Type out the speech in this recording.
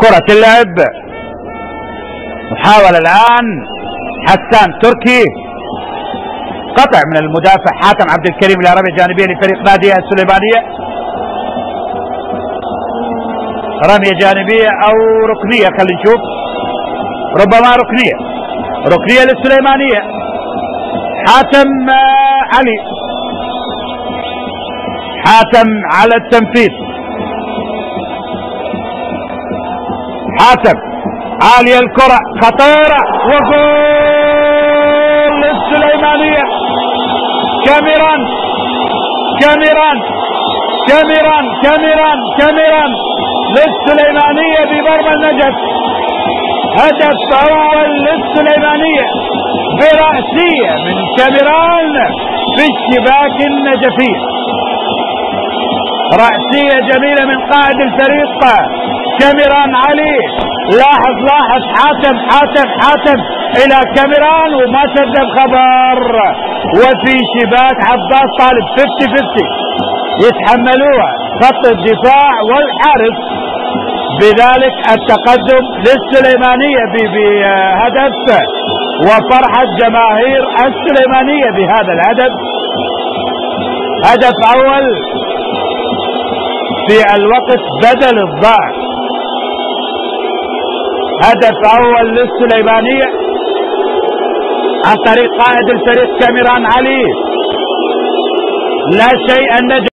كرة اللعب، محاولة الآن حسان تركي، قطع من المدافع حاتم عبد الكريم لرمية جانبية لفريق نادي السليمانية. رمية جانبية أو ركنية، خلينا نشوف، ربما ركنية للسليمانية. حاتم علي، حاتم على التنفيذ، حاتم عالية الكرة خطيرة وجول للسليمانية. كاميران للسليمانية بمرمى النجف. هدف أول للسليمانية برأسية من كاميران في الشباك النجفية. رأسية جميلة من قائد الفريق كاميران علي. لاحظ حاتم إلى كاميران وما سد الخبر، وفي شباك عباس طالب 50-50 يتحملوها خط الدفاع والحارس. بذلك التقدم للسليمانية بهدف، وفرحة جماهير السليمانية بهذا الهدف. هدف أول في الوقت بدل الضائع، هدف أول للسليمانية عن طريق قائد الفريق كاميران علي. لا شيء النجف